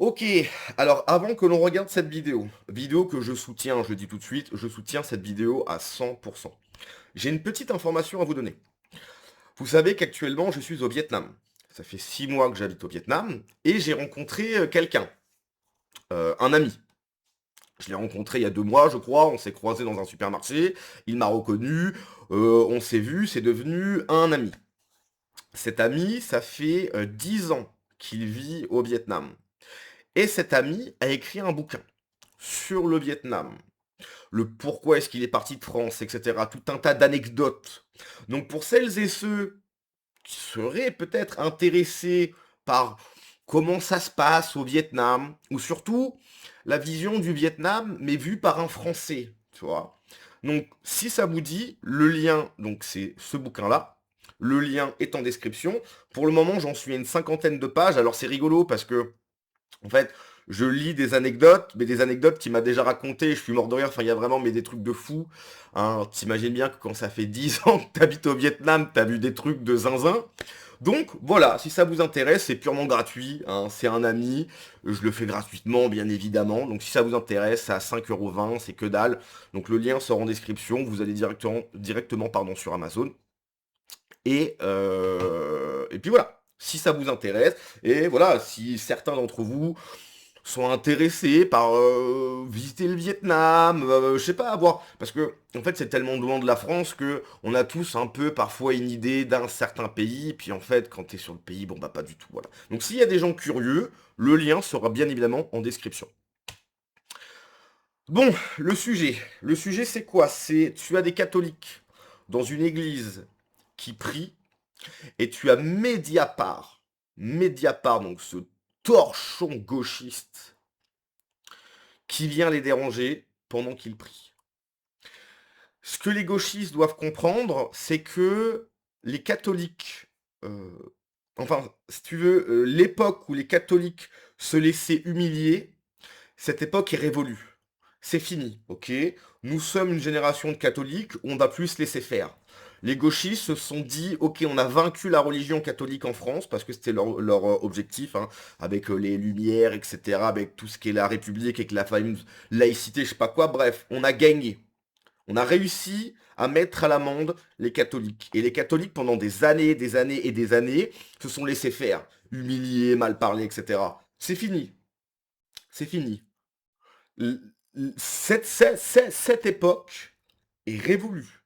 Ok, alors avant que l'on regarde cette vidéo que je soutiens, je le dis tout de suite, je soutiens cette vidéo à 100%. J'ai une petite information à vous donner. Vous savez qu'actuellement je suis au Vietnam. Ça fait 6 mois que j'habite au Vietnam et j'ai rencontré quelqu'un, un ami. Je l'ai rencontré il y a 2 mois, je crois, on s'est croisé dans un supermarché, il m'a reconnu, on s'est vu, c'est devenu un ami. Cet ami, ça fait 10 ans qu'il vit au Vietnam. Et cet ami a écrit un bouquin sur le Vietnam, le pourquoi est-ce qu'il est parti de France, etc. Tout un tas d'anecdotes. Donc pour celles et ceux qui seraient peut-être intéressés par comment ça se passe au Vietnam, ou surtout la vision du Vietnam, mais vue par un Français, tu vois. Donc si ça vous dit, le lien, donc c'est ce bouquin-là, le lien est en description. Pour le moment, j'en suis à une cinquantaine de pages. Alors c'est rigolo parce que en fait, je lis des anecdotes, mais des anecdotes qu'il m'a déjà racontées, je suis mort de rire, enfin il y a vraiment mais des trucs de fou. Hein. T'imagines bien que quand ça fait 10 ans que t'habites au Vietnam, t'as vu des trucs de zinzin. Donc voilà, si ça vous intéresse, c'est purement gratuit, hein, c'est un ami, je le fais gratuitement bien évidemment, donc si ça vous intéresse, c'est à 5,20 €, c'est que dalle. Donc le lien sort en description, vous allez directement pardon, sur Amazon. Et puis voilà, si ça vous intéresse, et voilà, si certains d'entre vous sont intéressés par visiter le Vietnam, je sais pas, avoir... Parce que, en fait, c'est tellement loin de la France que on a tous un peu, parfois, une idée d'un certain pays, puis en fait, quand t'es sur le pays, bon, bah, pas du tout, voilà. Donc, s'il y a des gens curieux, le lien sera bien évidemment en description. Bon, le sujet, c'est quoi? C'est, tu as des catholiques dans une église qui prient, et tu as Mediapart, donc ce torchon gauchiste, qui vient les déranger pendant qu'ils prient. Ce que les gauchistes doivent comprendre, c'est que les catholiques, euh, enfin, si tu veux, l'époque où les catholiques se laissaient humilier, cette époque est révolue. C'est fini, ok? Nous sommes une génération de catholiques, on va plus se laisser faire. Les gauchistes se sont dit, ok, on a vaincu la religion catholique en France, parce que c'était leur objectif, hein, avec les Lumières, etc., avec tout ce qui est la République, avec la fameuse laïcité, je sais pas quoi, bref, on a gagné. On a réussi à mettre à l'amende les catholiques. Et les catholiques, pendant des années, des années et des années, se sont laissés faire, humiliés, mal parlés, etc. C'est fini. C'est fini. Cette époque est révolue.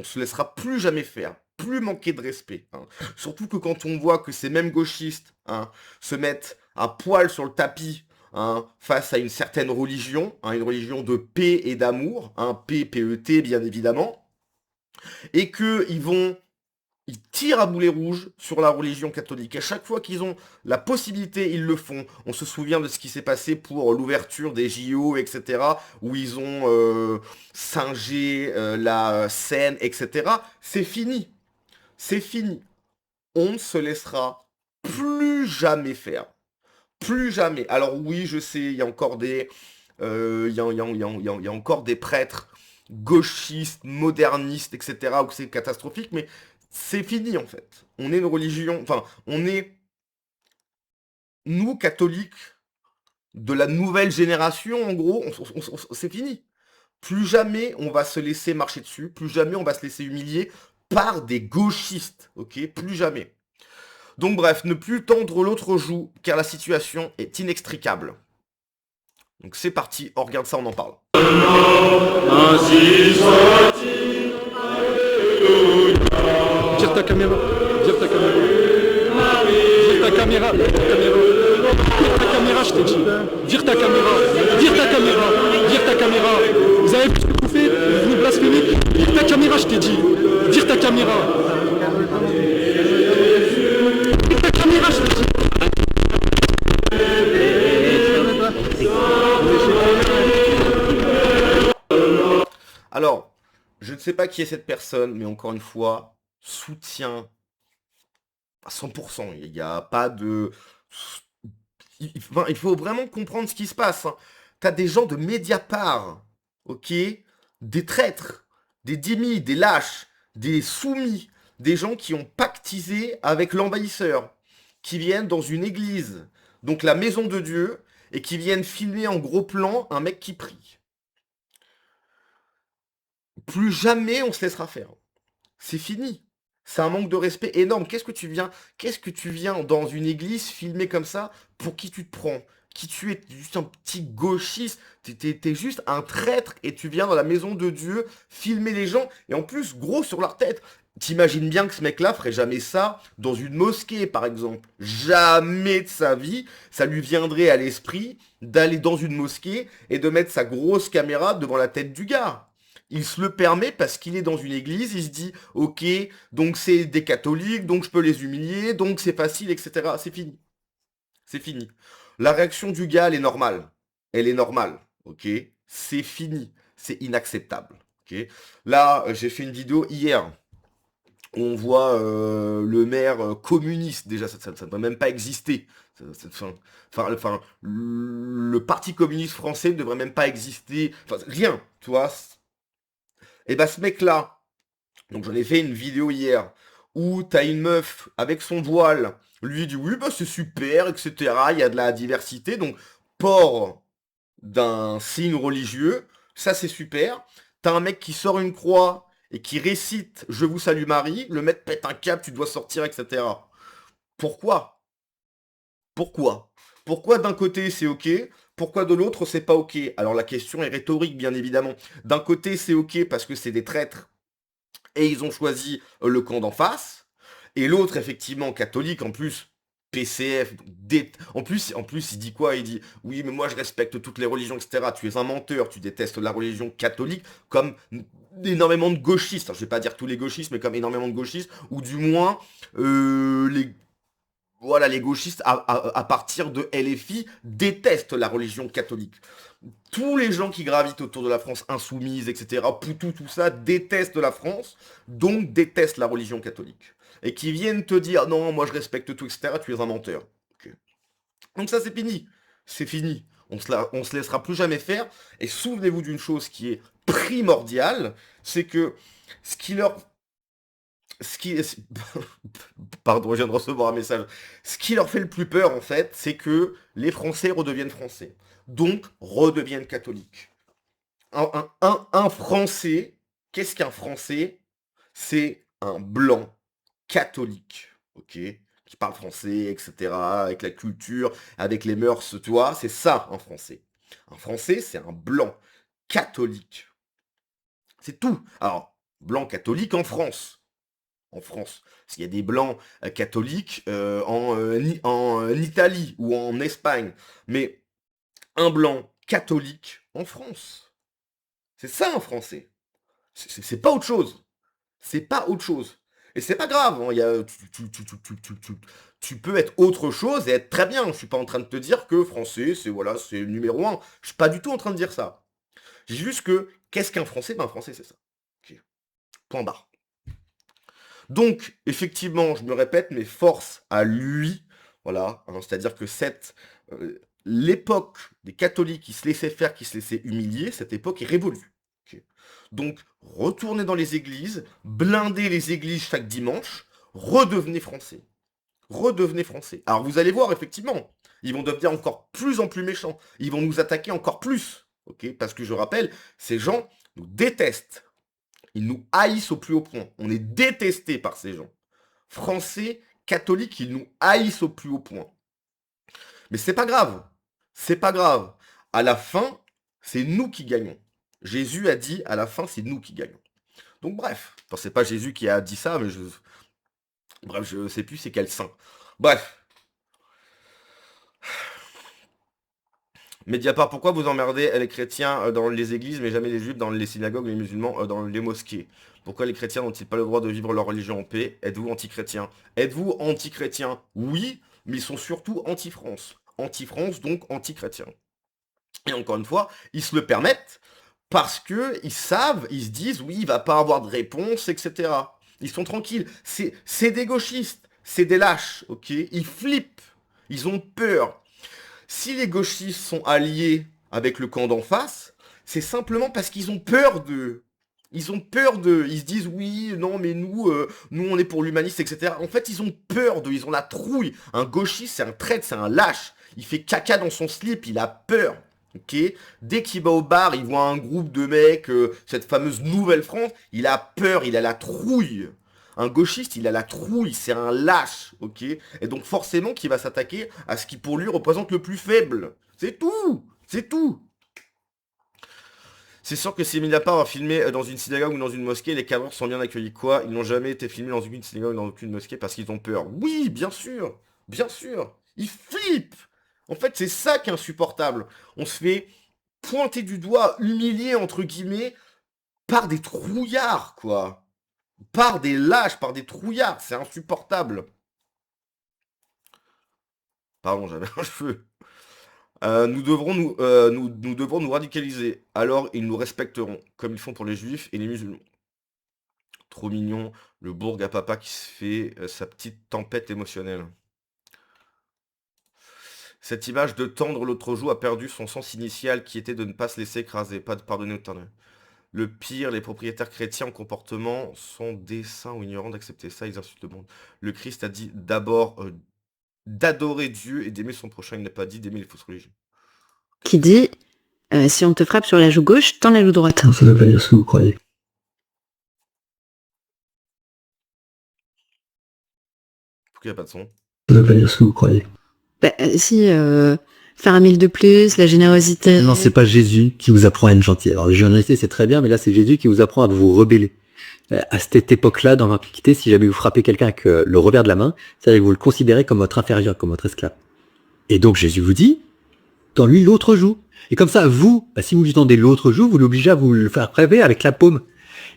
On se laissera plus jamais faire, plus manquer de respect. Hein. Surtout que quand on voit que ces mêmes gauchistes, hein, se mettent à poil sur le tapis, hein, face à une certaine religion, hein, une religion de paix et d'amour, hein, paix, P-E-T bien évidemment, et que ils tirent à boulet rouge sur la religion catholique. À chaque fois qu'ils ont la possibilité, ils le font. On se souvient de ce qui s'est passé pour l'ouverture des JO, etc., où ils ont singé la scène, etc. C'est fini. C'est fini. On ne se laissera plus jamais faire. Plus jamais. Alors oui, je sais, il y a encore il y a encore des prêtres gauchistes, modernistes, etc., où c'est catastrophique, mais c'est fini en fait. On est une religion, enfin, on est, nous, catholiques, de la nouvelle génération, en gros, c'est fini. Plus jamais on va se laisser marcher dessus, plus jamais on va se laisser humilier par des gauchistes, ok? Plus jamais. Donc bref, ne plus tendre l'autre joue, car la situation est inextricable. Donc c'est parti, on regarde ça, on en parle. Ainsi soit-il. Vire ta caméra. Vire ta caméra. Vire ta caméra. Vire ta caméra, je t'ai dit. Vire ta caméra. Vire ta caméra. Vire ta caméra. Vous avez vu ce que vous faites? Vous venez blasphémer. Vire ta caméra, je t'ai dit. Vire ta caméra. Vire ta caméra, je t'ai dit. Alors, je ne sais pas qui est cette personne, mais encore une fois, soutien à 100%. Il n'y a pas de... Enfin, il faut vraiment comprendre ce qui se passe. Hein. T'as des gens de Mediapart, ok? Des traîtres, des dhimis, des lâches, des soumis, des gens qui ont pactisé avec l'envahisseur, qui viennent dans une église, donc la maison de Dieu, et qui viennent filmer en gros plan un mec qui prie. Plus jamais on se laissera faire. C'est fini. C'est un manque de respect énorme. Qu'est-ce que tu viens dans une église filmer comme ça? Pour qui tu te prends? Qui tu es? T'es juste un petit gauchiste. T'es juste un traître et tu viens dans la maison de Dieu filmer les gens et en plus gros sur leur tête. T'imagines bien que ce mec-là ferait jamais ça dans une mosquée, par exemple. Jamais de sa vie, ça lui viendrait à l'esprit d'aller dans une mosquée et de mettre sa grosse caméra devant la tête du gars. Il se le permet parce qu'il est dans une église, il se dit, ok, donc c'est des catholiques, donc je peux les humilier, donc c'est facile, etc. C'est fini. C'est fini. La réaction du gars, elle est normale. Elle est normale, ok? C'est fini. C'est inacceptable, ok? Là, j'ai fait une vidéo hier. On voit le maire communiste, déjà, ça ne doit même pas exister. Le parti communiste français ne devrait même pas exister. Enfin, rien, tu vois. Et bah ce mec-là, donc j'en ai fait une vidéo hier, où t'as une meuf avec son voile, lui dit oui bah c'est super, etc. Il y a de la diversité, donc port d'un signe religieux, ça c'est super. T'as un mec qui sort une croix et qui récite Je vous salue Marie, le mec pète un câble, tu dois sortir, etc. Pourquoi? Pourquoi? Pourquoi d'un côté c'est ok? Pourquoi de l'autre c'est pas ok? Alors la question est rhétorique bien évidemment. D'un côté c'est ok parce que c'est des traîtres et ils ont choisi le camp d'en face. Et l'autre effectivement catholique en plus. PCF, en plus, il dit quoi? Il dit, oui, mais moi je respecte toutes les religions, etc. Tu es un menteur, tu détestes la religion catholique, comme énormément de gauchistes. Alors, je vais pas dire tous les gauchistes, mais comme énormément de gauchistes, ou du moins les gauchistes à partir de LFI détestent la religion catholique. Tous les gens qui gravitent autour de la France insoumise, etc., Poutou, tout ça, détestent la France, donc détestent la religion catholique. Et qui viennent te dire, non, moi je respecte tout, etc., tu es un menteur. Ok. Donc ça c'est fini. C'est fini. On se laissera plus jamais faire. Et souvenez-vous d'une chose qui est primordiale, c'est que ce qui leur ce qui est... Pardon, je viens de recevoir un message. Ce qui leur fait le plus peur, en fait, c'est que les Français redeviennent français. Donc, redeviennent catholiques. Un Français, qu'est-ce qu'un Français? C'est un blanc catholique, ok? Qui parle français, etc., avec la culture, avec les mœurs, tu vois, c'est ça, un Français. Un Français, c'est un blanc catholique. C'est tout. Alors, blanc catholique en France. En France. Parce qu'il y a des blancs catholiques en Italie ou en Espagne. Mais un blanc catholique en France. C'est ça un Français. C'est pas autre chose. C'est pas autre chose. Et c'est pas grave. Hein, tu peux être autre chose et être très bien. Je suis pas en train de te dire que français, c'est numéro un. Je suis pas du tout en train de dire ça. J'ai juste que, qu'est-ce qu'un Français? Ben un Français, c'est ça. Ok. Point barre. Donc, effectivement, je me répète, mais force à lui, voilà, hein, c'est-à-dire que l'époque des catholiques qui se laissaient faire, qui se laissaient humilier, cette époque est révolue. Ok. Donc, retournez dans les églises, blindez les églises chaque dimanche, redevenez français. Redevenez français. Alors, vous allez voir, effectivement, ils vont devenir encore plus en plus méchants. Ils vont nous attaquer encore plus. Ok. Parce que je rappelle, ces gens nous détestent. Ils nous haïssent au plus haut point. On est détestés par ces gens. Français, catholiques, ils nous haïssent au plus haut point. Mais c'est pas grave. C'est pas grave. À la fin, c'est nous qui gagnons. Jésus a dit, à la fin, c'est nous qui gagnons. Donc bref. Enfin, c'est pas Jésus qui a dit ça, mais bref, je sais plus c'est quel saint. Bref. Mediapart, pourquoi vous emmerdez les chrétiens dans les églises, mais jamais les juifs dans les synagogues, les musulmans dans les mosquées? Pourquoi les chrétiens n'ont-ils pas le droit de vivre leur religion en paix? Êtes-vous anti-chrétien? Êtes-vous anti-chrétien? Oui, mais ils sont surtout anti-France. Anti-France, donc anti-chrétien. Et encore une fois, ils se le permettent parce que ils savent, ils se disent, oui, il va pas avoir de réponse, etc. Ils sont tranquilles. C'est des gauchistes, c'est des lâches, ok? Ils flippent, ils ont peur. Si les gauchistes sont alliés avec le camp d'en face, c'est simplement parce qu'ils ont peur d'eux. Ils ont peur d'eux. Ils se disent, oui, non, mais nous, on est pour l'humaniste, etc. En fait, ils ont peur d'eux. Ils ont la trouille. Un gauchiste, c'est un traître, c'est un lâche. Il fait caca dans son slip, il a peur. Ok. Dès qu'il va au bar, il voit un groupe de mecs, cette fameuse Nouvelle France, il a peur, il a la trouille. Un gauchiste, il a la trouille, c'est un lâche, ok. Et donc forcément qu'il va s'attaquer à ce qui pour lui représente le plus faible. C'est tout, c'est tout. C'est sûr que si Mediapart a filmé dans une synagogue ou dans une mosquée, les cadreurs sont bien accueillis. Quoi? Ils n'ont jamais été filmés dans aucune synagogue ou dans aucune mosquée parce qu'ils ont peur. Oui, bien sûr, bien sûr. Ils flippent. En fait, c'est ça qui est insupportable. On se fait pointer du doigt, humilier entre guillemets, par des trouillards, quoi. Par des lâches, par des trouillards. C'est insupportable. Pardon, j'avais un cheveu. Nous devrons nous radicaliser. Alors ils nous respecteront, comme ils font pour les juifs et les musulmans. Trop mignon, le bourg à papa qui se fait sa petite tempête émotionnelle. Cette image de tendre l'autre joue a perdu son sens initial qui était de ne pas se laisser écraser, pas de pardonner ou de tendre. Le pire, les propriétaires chrétiens en comportement sont des saints ou ignorants d'accepter ça, ils insultent le monde. Le Christ a dit d'abord d'adorer Dieu et d'aimer son prochain, il n'a pas dit d'aimer les fausses religions. Qui dit si on te frappe sur la joue gauche, tends la joue droite. Non, ça veut pas dire ce que vous croyez. Pourquoi il n'y a pas de son? Ça veut pas dire ce que vous croyez. Bah, si, faire un mille de plus, la générosité. Non, c'est pas Jésus qui vous apprend à être gentil. Alors, la générosité, c'est très bien, mais là, c'est Jésus qui vous apprend à vous rebeller. À cette époque-là, dans l'Antiquité, si jamais vous frappez quelqu'un avec le revers de la main, c'est-à-dire que vous le considérez comme votre inférieur, comme votre esclave. Et donc, Jésus vous dit, tends-lui l'autre joue. Et comme ça, vous, si vous lui tendez l'autre joue, vous l'obligez à vous le faire prélever avec la paume.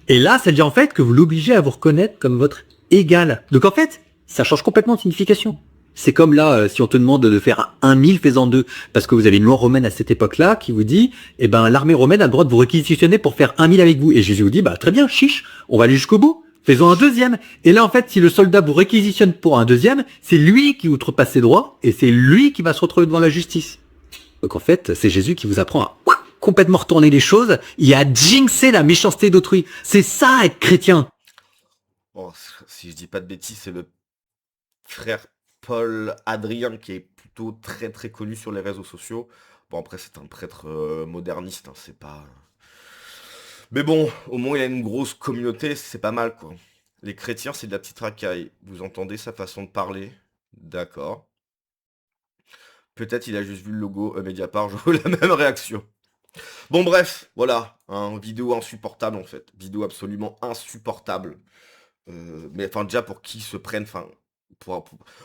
Et là, ça veut dire en fait que vous l'obligez à vous reconnaître comme votre égal. Donc en fait, ça change complètement de signification. C'est comme là, si on te demande de faire un 1000, fais-en deux. Parce que vous avez une loi romaine à cette époque-là qui vous dit, eh ben, l'armée romaine a le droit de vous réquisitionner pour faire 1000 avec vous. Et Jésus vous dit, bah, très bien, chiche, on va aller jusqu'au bout. Faisons un deuxième. Et là, en fait, si le soldat vous réquisitionne pour un deuxième, c'est lui qui outrepasse ses droits et c'est lui qui va se retrouver devant la justice. Donc en fait, c'est Jésus qui vous apprend à complètement retourner les choses et à jinxer la méchanceté d'autrui. C'est ça, être chrétien. Bon, si je dis pas de bêtises, c'est le frère Paul Adrien qui est plutôt très très connu sur les réseaux sociaux. Bon, après, c'est un prêtre moderniste, hein, c'est pas... Mais bon, au moins il a une grosse communauté, c'est pas mal, quoi. Les chrétiens, c'est de la petite racaille. Vous entendez sa façon de parler? D'accord. Peut-être il a juste vu le logo Mediapart, j'aurais la même réaction. Bon bref, voilà, hein, vidéo insupportable en fait. Vidéo absolument insupportable. Mais enfin déjà pour qui se prennent, enfin...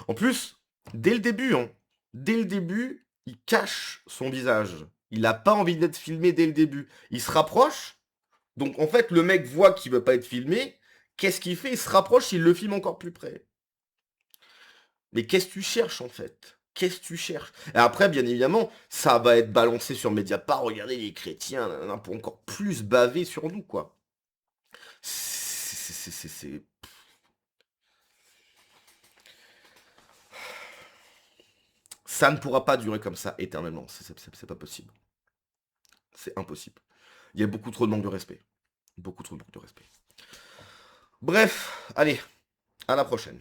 En plus, dès le début, il cache son visage. Il n'a pas envie d'être filmé dès le début. Il se rapproche, donc en fait le mec voit qu'il veut pas être filmé. Qu'est-ce qu'il fait? Il se rapproche, il le filme encore plus près. Mais qu'est-ce que tu cherches en fait? Qu'est-ce que tu cherches? Et après, bien évidemment, ça va être balancé sur Mediapart. Regardez les chrétiens, nanana, pour encore plus baver sur nous, quoi. C'est... Ça ne pourra pas durer comme ça éternellement. C'est pas possible. C'est impossible. Il y a beaucoup trop de manque de respect. Beaucoup trop de manque de respect. Bref, allez, à la prochaine.